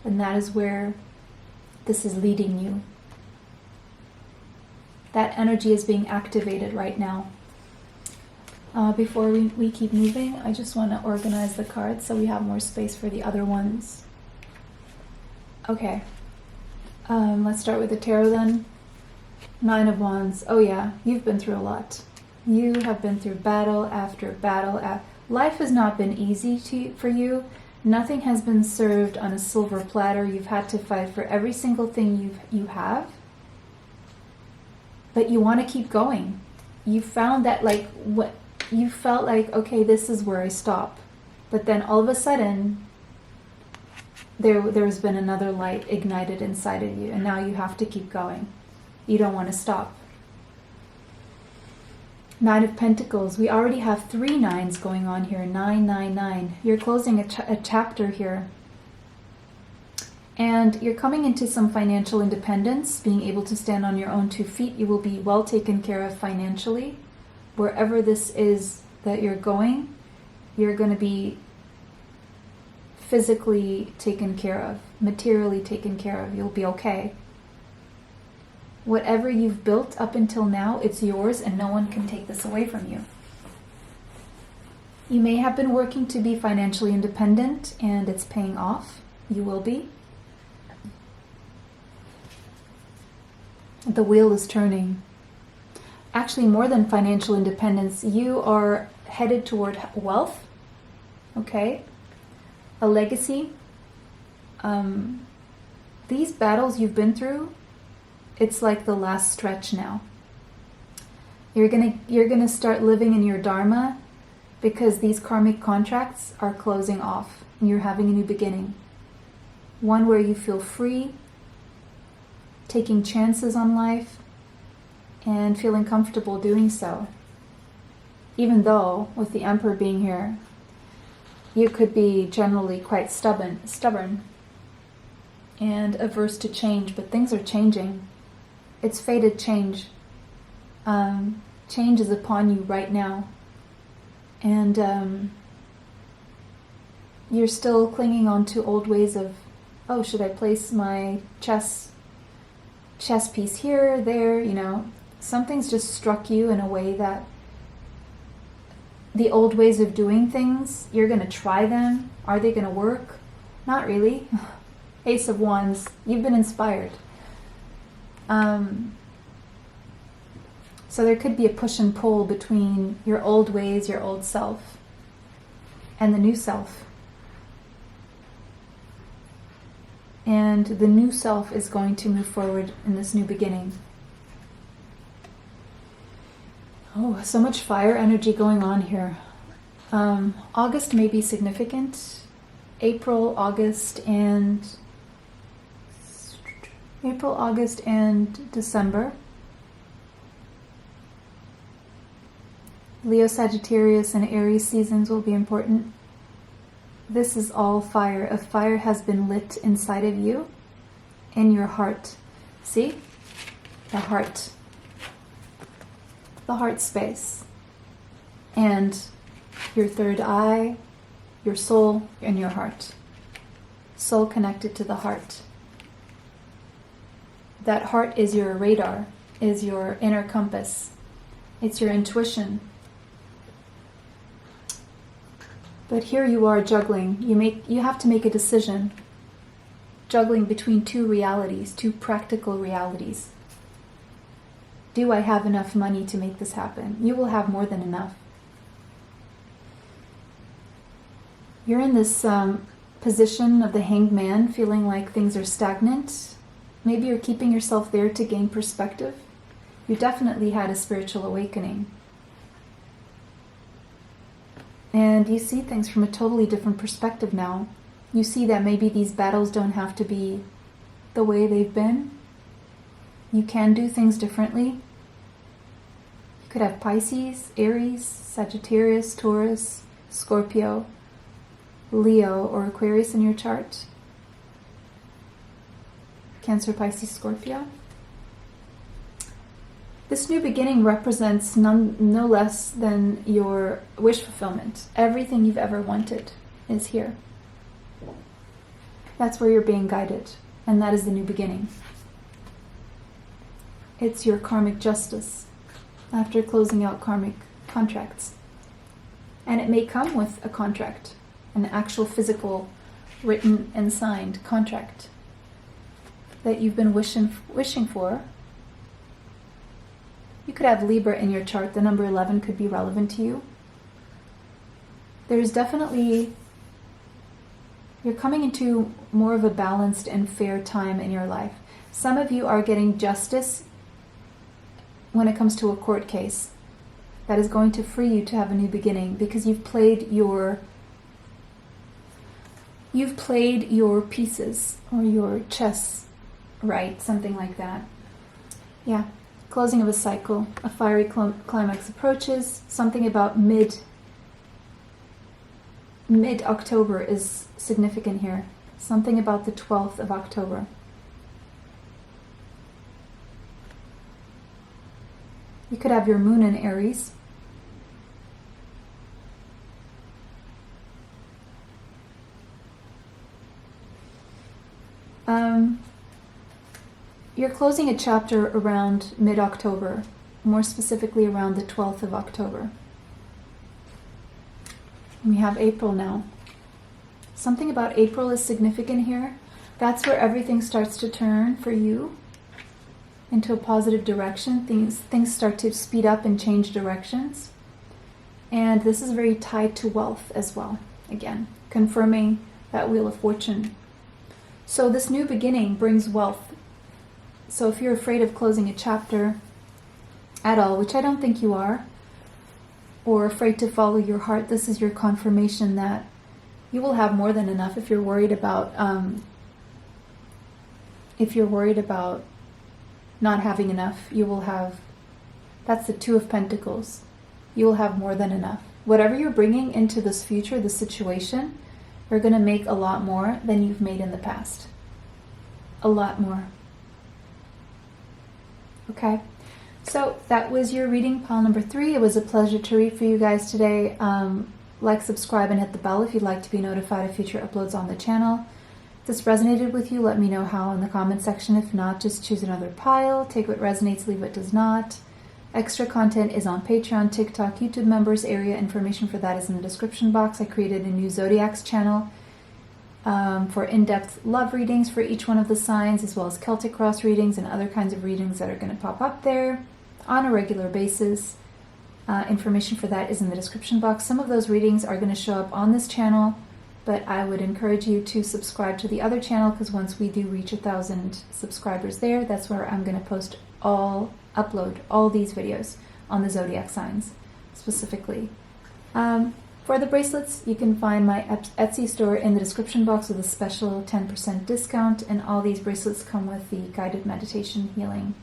And that is where this is leading you. That energy is being activated right now. Before we keep moving, I just want to organize the cards so we have more space for the other ones. Okay. Let's start with the tarot then. 9 of Wands. Oh yeah, you've been through a lot. You have been through battle after battle. Life has not been easy for you. Nothing has been served on a silver platter. You've had to fight for every single thing you have. But you want to keep going. You found that you felt like, okay, this is where I stop. But then all of a sudden, there's been another light ignited inside of you, and now you have to keep going. You don't want to stop. 9 of Pentacles. We already have 3 9s going on here. 9, 9, 9. You're closing a chapter here. And you're coming into some financial independence, being able to stand on your own 2 feet. You will be well taken care of financially. Wherever this is that you're going, you're going to be physically taken care of, materially taken care of. You'll be okay. Whatever you've built up until now, it's yours, and no one can take this away from you. You may have been working to be financially independent, and it's paying off. You will be. The wheel is turning. Actually, more than financial independence, you are headed toward wealth, okay? A legacy. These battles you've been through, it's like the last stretch now. You're gonna start living in your dharma, because these karmic contracts are closing off and you're having a new beginning. One where you feel free, taking chances on life, and feeling comfortable doing so. Even though, with the Emperor being here, you could be generally quite stubborn and averse to change, but things are changing. It's fated change. Change is upon you right now. And you're still clinging on to old ways of, oh, should I place my chess piece here, there, you know. Something's just struck you in a way that the old ways of doing things, you're going to try them. Are they going to work? Not really. Ace of Wands, you've been inspired. So there could be a push and pull between your old ways, your old self, and the new self. And the new self is going to move forward in this new beginning. Oh, so much fire energy going on here. August may be significant. April, August, and December. Leo, Sagittarius, and Aries seasons will be important. This is all fire. A fire has been lit inside of you, in your heart. See? The heart. The heart space. And your third eye, your soul, and your heart. Soul connected to the heart. That heart is your radar, is your inner compass. It's your intuition. But here you are juggling. You have to make a decision. Juggling between two realities, two practical realities. Do I have enough money to make this happen? You will have more than enough. You're in this position of the Hanged Man, feeling like things are stagnant. Maybe you're keeping yourself there to gain perspective. You definitely had a spiritual awakening. And you see things from a totally different perspective now. You see that maybe these battles don't have to be the way they've been. You can do things differently. You could have Pisces, Aries, Sagittarius, Taurus, Scorpio, Leo, or Aquarius in your chart. Cancer, Pisces, Scorpio. This new beginning represents no less than your wish fulfillment. Everything you've ever wanted is here. That's where you're being guided, and that is the new beginning. It's your karmic justice after closing out karmic contracts. And it may come with a contract, an actual physical, written and signed contract that you've been wishing for. You could have Libra in your chart. The number 11 could be relevant to you. There's definitely, you're coming into more of a balanced and fair time in your life. Some of you are getting justice when it comes to a court case that is going to free you to have a new beginning, because you've played your pieces or your chess right, something like that. Yeah. Closing of a cycle, a fiery climax approaches. Something about mid-October is significant here. Something about the 12th of October. You could have your moon in Aries. You're closing a chapter around mid-October, more specifically around the 12th of October. And we have April now. Something about April is significant here. That's where everything starts to turn for you into a positive direction. Things start to speed up and change directions. And this is very tied to wealth as well. Again, confirming that Wheel of Fortune. So this new beginning brings wealth. So if you're afraid of closing a chapter at all, which I don't think you are, or afraid to follow your heart, this is your confirmation that you will have more than enough. If you're worried about not having enough, you will have, that's the Two of Pentacles. You will have more than enough. Whatever you're bringing into this future, this situation, you're going to make a lot more than you've made in the past. A lot more. Okay, so that was your reading, pile number 3. It was a pleasure to read for you guys today. Like, subscribe, and hit the bell if you'd like to be notified of future uploads on the channel. If this resonated with you, let me know how in the comment section. If not, just choose another pile. Take what resonates, leave what does not. Extra content is on Patreon, TikTok, YouTube members area. Information for that is in the description box. I created a new Zodiacs channel for in-depth love readings for each one of the signs, as well as Celtic cross readings and other kinds of readings that are going to pop up there on a regular basis. Information for that is in the description box. Some of those readings are going to show up on this channel, but I would encourage you to subscribe to the other channel, because once we do reach 1,000 subscribers there, that's where I'm going to upload all these videos on the zodiac signs specifically. For the bracelets, you can find my Etsy store in the description box with a special 10% discount, and all these bracelets come with the guided meditation healing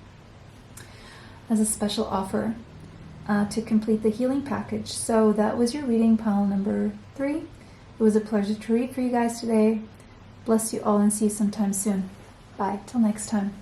as a special offer to complete the healing package. So that was your reading, pile number 3. It was a pleasure to read for you guys today. Bless you all, and see you sometime soon. Bye. Till next time.